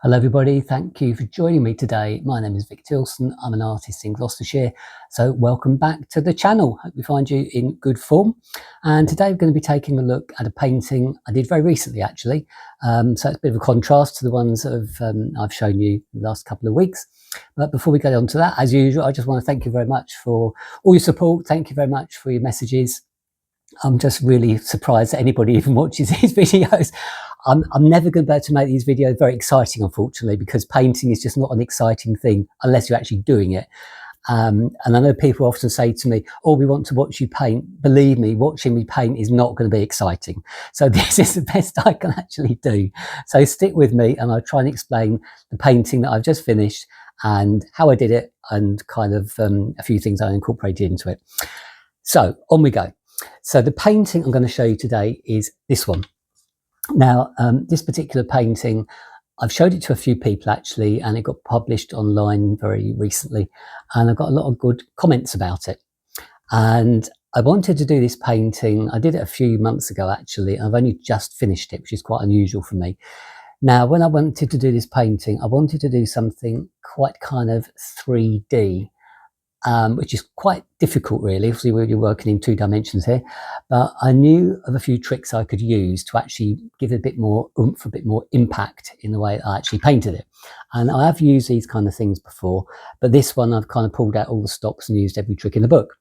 Hello everybody, thank you for joining me today. My name is Vic Tilson, I'm an artist in Gloucestershire, so welcome back to the channel. Hope we find you in good form. And today we're going to be taking a look at a painting I did very recently actually, so it's a bit of a contrast to the ones that I've shown you the last couple of weeks. But before we get on to that, as usual, I just want to thank you very much for all your support. Thank you very much for your messages. I'm just really surprised that anybody even watches these videos. I'm never going to be able to make these videos very exciting, unfortunately, because painting is just not an exciting thing unless you're actually doing it. And I know people often say to me, oh, we want to watch you paint. Believe me, watching me paint is not going to be exciting. So this is the best I can actually do. So stick with me and I'll try and explain the painting that I've just finished and how I did it and kind of a few things I incorporated into it. So on we go. So the painting I'm going to show you today is this one. Now, this particular painting, I've showed it to a few people actually, and it got published online very recently, and I got a lot of good comments about it. And I wanted to do this painting. I did it a few months ago actually, and I've only just finished it, which is quite unusual for me. Now, when I wanted to do this painting, I wanted to do something quite kind of 3D. Which is quite difficult really, obviously you're working in 2 dimensions here, but I knew of a few tricks I could use to actually give it a bit more oomph, a bit more impact in the way I actually painted it. And I have used these kind of things before, but this one I've kind of pulled out all the stops and used every trick in the book.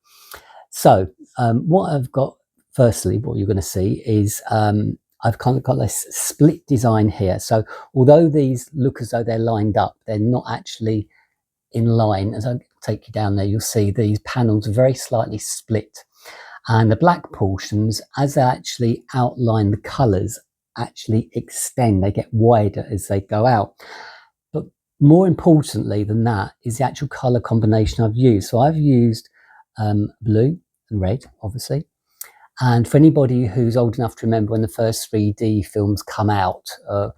So what I've got, firstly, what you're going to see is I've kind of got this split design here. So although these look as though they're lined up, they're not actually in line. As I take you down there, you'll see these panels are very slightly split, and the black portions, as they actually outline the colours, actually extend. They get wider as they go out. But more importantly than that is the actual colour combination I've used. So I've used blue and red, obviously. And for anybody who's old enough to remember when the first 3D films come out, or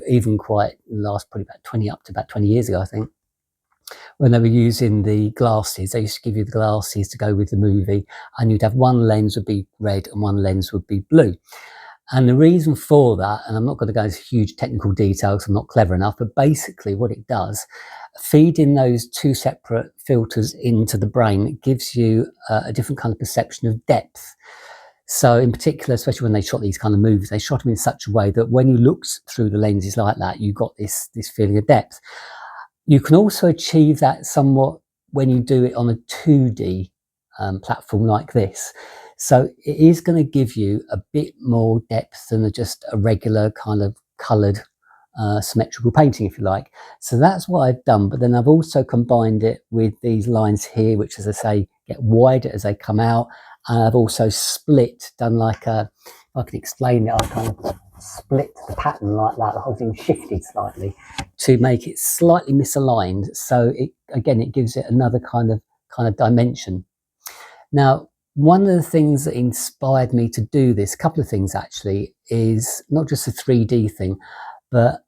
even quite last probably about 20 years ago, I think, when they were using the glasses, they used to give you the glasses to go with the movie, and you'd have one lens would be red and one lens would be blue. And the reason for that, and I'm not going to go into huge technical details, I'm not clever enough, but basically what it does, feeding those 2 separate filters into the brain, it gives you a different kind of perception of depth. So in particular, especially when they shot these kind of movies, they shot them in such a way that when you looked through the lenses like that, you got this feeling of depth. You can also achieve that somewhat when you do it on a 2D platform like this. So it is going to give you a bit more depth than just a regular kind of coloured symmetrical painting, if you like. So that's what I've done. But then I've also combined it with these lines here, which, as I say, get wider as they come out. And I've also split, done like a, if I can explain it, I've kind of split the pattern like that, the whole thing shifted slightly to make it slightly misaligned. So it, again, it gives it another kind of dimension. Now, one of the things that inspired me to do this, a couple of things actually, is not just the 3D thing, but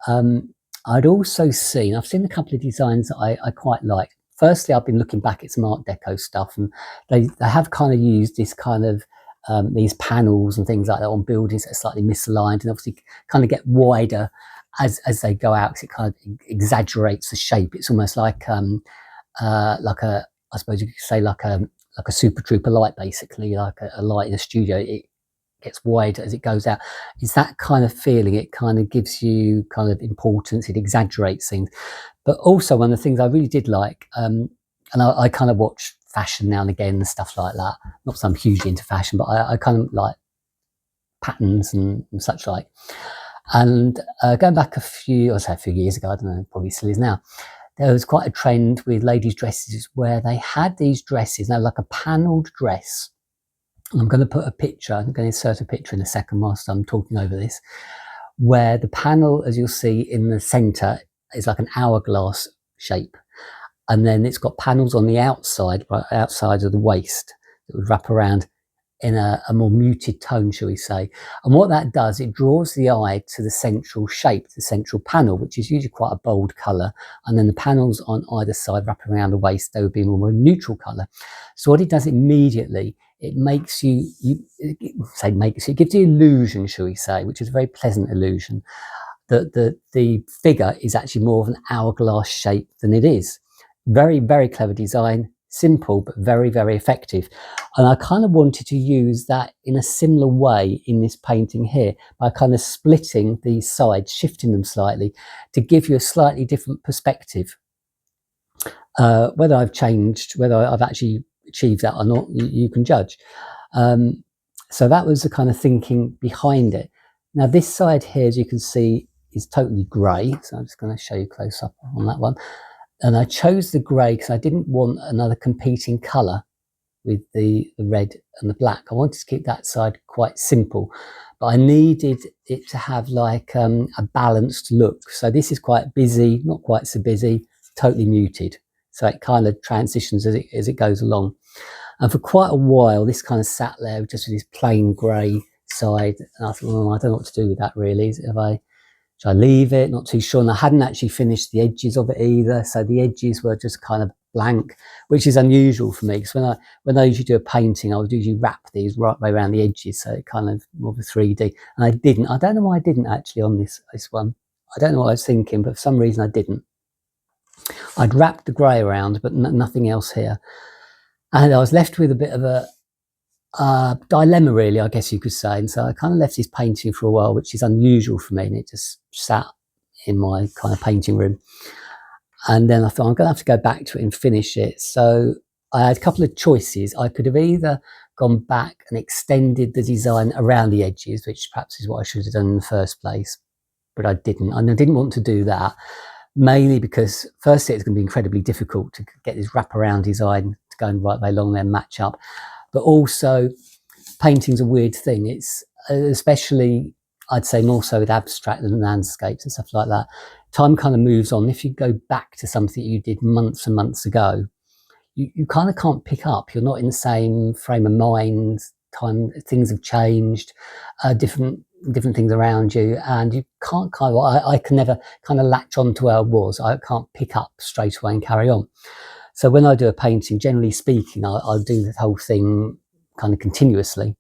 I'd also seen, I've seen a couple of designs that I quite like. Firstly, I've been looking back at some Art Deco stuff, and they have kind of used this kind of these panels and things like that on buildings that are slightly misaligned and obviously kind of get wider as they go out, because it kind of exaggerates the shape. It's almost like a, I suppose you could say like a Super Trooper light, basically, like a light in a studio. It gets wider as it goes out. It's that kind of feeling. It kind of gives you kind of importance. It exaggerates things. But also one of the things I really did like, and I kind of watch fashion now and again and stuff like that. Not that I'm hugely into fashion, but I kind of like patterns and such like. And going back a few years ago, I don't know, probably still is now, there was quite a trend with ladies' dresses where they had these dresses, now like a panelled dress. And I'm going to put a picture, I'm going to insert a picture in a second whilst I'm talking over this, where the panel, as you'll see in the centre, is like an hourglass shape. And then it's got panels on the outside, right outside of the waist, that would wrap around in a more muted tone, shall we say. And what that does, it draws the eye to the central shape, the central panel, which is usually quite a bold colour. And then the panels on either side wrapping around the waist, they would be a more neutral colour. So what it does immediately, it makes it gives the illusion, shall we say, which is a very pleasant illusion, the figure is actually more of an hourglass shape than it is. Very, very clever design, simple, but very, very effective. And I kind of wanted to use that in a similar way in this painting here by kind of splitting these sides, shifting them slightly to give you a slightly different perspective. Whether I've actually achieved that or not, you can judge. So that was the kind of thinking behind it. Now this side here, as you can see, is totally grey. So I'm just going to show you close up on that one. And I chose the grey because I didn't want another competing colour with the red and the black. I wanted to keep that side quite simple, but I needed it to have like a balanced look. So this is quite busy, not quite so busy, totally muted. So it kind of transitions as it goes along. And for quite a while, this kind of sat there just with this plain grey side. And I thought, well, I don't know what to do with that really. Should I leave it? Not too sure. And I hadn't actually finished the edges of it either. So the edges were just kind of blank, which is unusual for me. Because when I usually do a painting, I would usually wrap these right way around the edges. So it kind of more of a 3D. And I didn't. I don't know why I didn't actually on this one. I don't know what I was thinking, but for some reason I didn't. I'd wrapped the grey around, but nothing else here. And I was left with a bit of a dilemma really, I guess you could say. And so I kind of left this painting for a while, which is unusual for me, and it just sat in my kind of painting room. And then I thought I'm going to have to go back to it and finish it. So I had a couple of choices. I could have either gone back and extended the design around the edges, which perhaps is what I should have done in the first place, but I didn't. And I didn't want to do that, mainly because firstly it's going to be incredibly difficult to get this wraparound design to go in right way along there and match up. But also, painting's a weird thing. It's especially, I'd say more so with abstract than landscapes and stuff like that. Time kind of moves on. If you go back to something you did months and months ago, you kind of can't pick up. You're not in the same frame of mind. Things have changed, different things around you, and you can't kind of. I can never kind of latch on to where I was. I can't pick up straight away and carry on. So when I do a painting, generally speaking, I'll do the whole thing kind of continuously.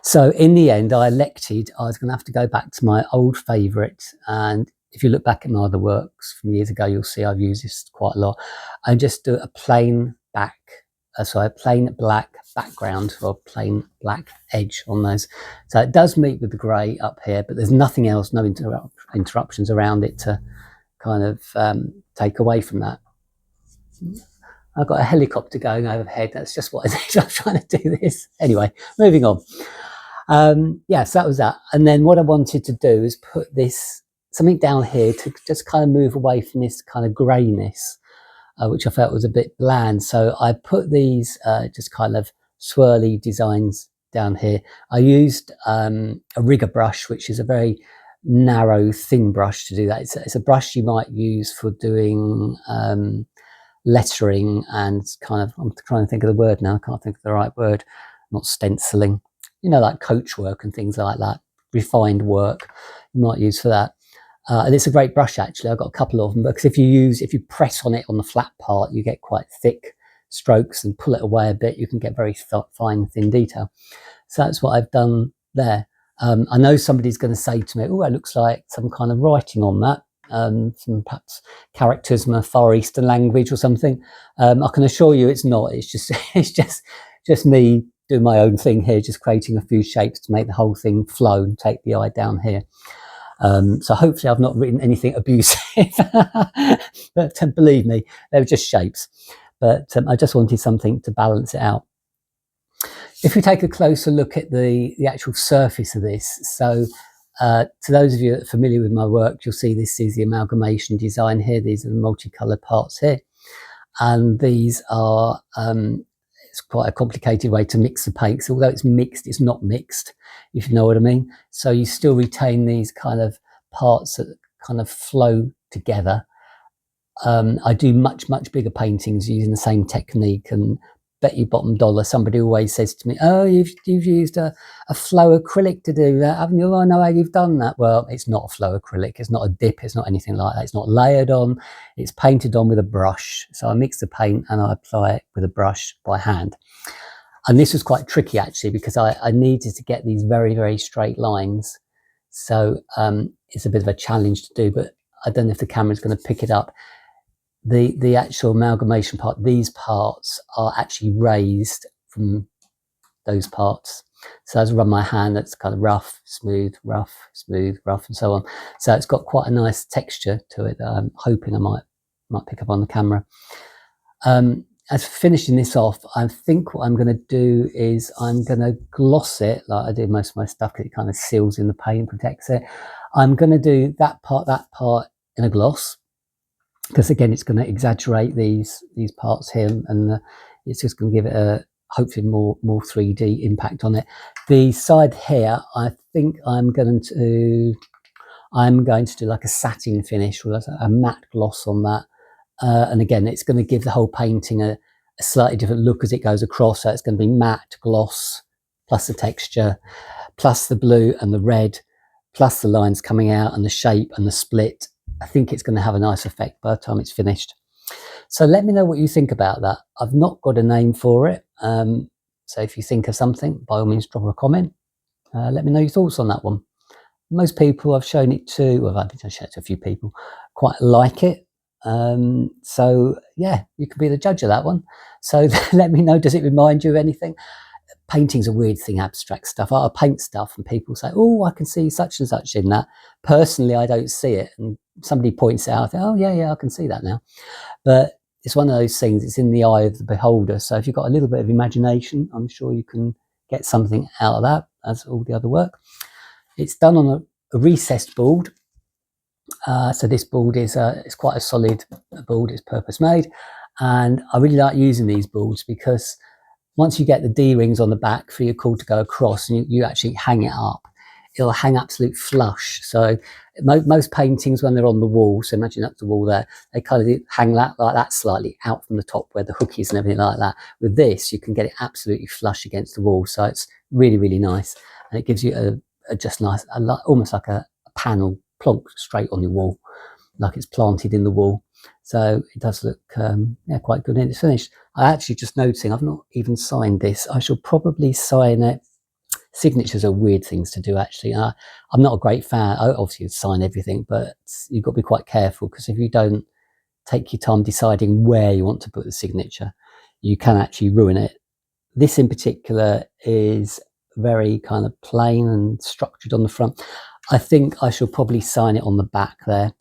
So in the end, I elected I was going to have to go back to my old favourite. And if you look back at my other works from years ago, you'll see I've used this quite a lot. And just do a plain plain black background or plain black edge on those. So it does meet with the grey up here, but there's nothing else, no interruptions around it to kind of take away from that. I've got a helicopter going overhead. That's just what I did. I'm trying to do this. Anyway, moving on. Yeah, so that was that. And then what I wanted to do is put something down here to just kind of move away from this kind of greyness, which I felt was a bit bland. So I put these just kind of swirly designs down here. I used a rigger brush, which is a very narrow, thin brush to do that. It's a brush you might use for doing lettering and kind of, I'm trying to think of the word now, I can't think of the right word, not stenciling, like coach work and things like that, refined work you might use for that. And it's a great brush actually. I've got a couple of them, because if you press on it on the flat part, you get quite thick strokes, and pull it away a bit, you can get very fine, thin detail. So that's what I've done there. I know somebody's going to say to me, oh, it looks like some kind of writing on that. Some perhaps characters from a Far Eastern language or something. I can assure you it's not. It's just me doing my own thing here, just creating a few shapes to make the whole thing flow and take the eye down here. So hopefully I've not written anything abusive, but believe me, they were just shapes. But I just wanted something to balance it out. If we take a closer look at the actual surface of this, so to those of you that are familiar with my work, you'll see this is the amalgamation design here. These are the multicolored parts here. And these are, it's quite a complicated way to mix the paint. So although it's mixed, it's not mixed, if you know what I mean. So you still retain these kind of parts that kind of flow together. I do much bigger paintings using the same technique, and bet you bottom dollar somebody always says to me, oh, you've used a flow acrylic to do that, haven't you? I know how you've done that. Well, it's not a flow acrylic, it's not a dip, it's not anything like that. It's not layered on, it's painted on with a brush. So I mix the paint and I apply it with a brush by hand. And this was quite tricky actually, because I needed to get these very straight lines. So it's a bit of a challenge to do, but I don't know if the camera's going to pick it up. The actual amalgamation part, these parts are actually raised from those parts. So as I run my hand, that's kind of rough, smooth, rough, smooth, rough, and so on. So it's got quite a nice texture to it that I'm hoping I might pick up on the camera. As for finishing this off, I think what I'm going to do is I'm going to gloss it like I do most of my stuff, because it kind of seals in the paint, protects it. I'm going to do that part in a gloss, because again it's going to exaggerate these parts here, and it's just going to give it a hopefully more 3D impact on it. The side here, I think I'm going to do like a satin finish or a matte gloss on that. And again, it's going to give the whole painting a slightly different look as it goes across. So it's going to be matte gloss, plus the texture, plus the blue and the red, plus the lines coming out and the shape and the split. I think it's going to have a nice effect by the time it's finished. So let me know what you think about that. I've not got a name for it. So if you think of something, by all means, drop a comment. Let me know your thoughts on that one. Most people I've shown it to, well, I've shown it to a few people, quite like it. So yeah, you can be the judge of that one. So let me know, does it remind you of anything? Painting's a weird thing, abstract stuff. I paint stuff and people say, oh, I can see such and such in that. Personally, I don't see it. And somebody points it out, I think, oh yeah, I can see that now. But it's one of those things, it's in the eye of the beholder. So if you've got a little bit of imagination, I'm sure you can get something out of that, as all the other work. It's done on a recessed board. So this board is it's quite a solid board, it's purpose made. And I really like using these boards because once you get the D-rings on the back for your cord to go across and you actually hang it up, it'll hang absolute flush. So most paintings, when they're on the wall, so imagine that's the wall there, they kind of hang like that slightly out from the top where the hook is and everything like that. With this, you can get it absolutely flush against the wall. So it's really, really nice. And it gives you a just nice, almost like a panel plonked straight on your wall, like it's planted in the wall. So it does look yeah, quite good, and it's finished. I actually just noticing I've not even signed this. I shall probably sign it. Signatures are weird things to do, actually. I'm not a great fan. I obviously sign everything, but you've got to be quite careful, because if you don't take your time deciding where you want to put the signature, you can actually ruin it. This in particular is very kind of plain and structured on the front. I think I shall probably sign it on the back there,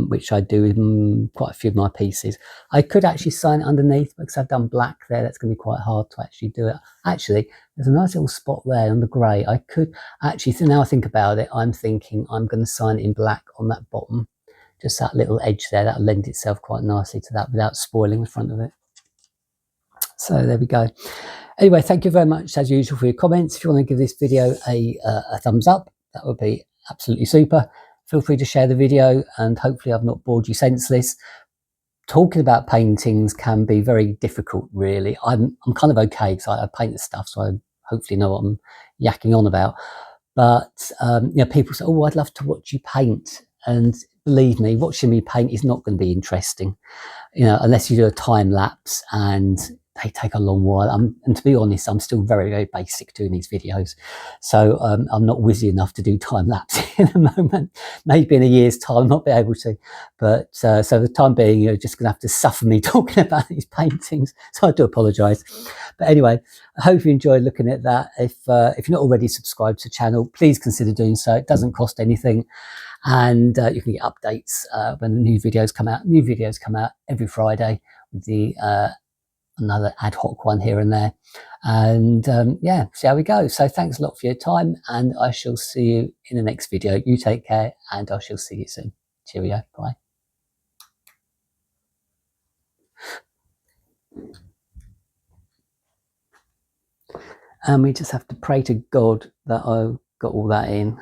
which I do in quite a few of my pieces. I could actually sign it underneath, because I've done black there. That's going to be quite hard to actually do it. Actually, there's a nice little spot there on the grey. I could actually, so now I think about it, I'm thinking I'm going to sign it in black on that bottom, just that little edge there. That'll lend itself quite nicely to that without spoiling the front of it. So there we go. Anyway, thank you very much, as usual, for your comments. If you want to give this video a thumbs up, that would be absolutely super. Feel free to share the video, and hopefully I've not bored you senseless. Talking about paintings can be very difficult, really. I'm kind of okay, because I paint the stuff, so I hopefully know what I'm yakking on about. But you know, people say, oh, I'd love to watch you paint. And believe me, watching me paint is not going to be interesting, you know, unless you do a time lapse, and they take a long while. And to be honest, I'm still very, very basic doing these videos. So I'm not whizzy enough to do time lapse in a moment. Maybe in a year's time, I'll not be able to. But so for the time being, you're just going to have to suffer me talking about these paintings. So I do apologise. But anyway, I hope you enjoyed looking at that. If you're not already subscribed to the channel, please consider doing so. It doesn't cost anything. And you can get updates when the new videos come out. New videos come out every Friday, with the another ad hoc one here and there. And yeah, see how we go. So thanks a lot for your time, and I shall see you in the next video. You take care, and I shall see you soon. Cheerio. Bye. And we just have to pray to God that I got all that in.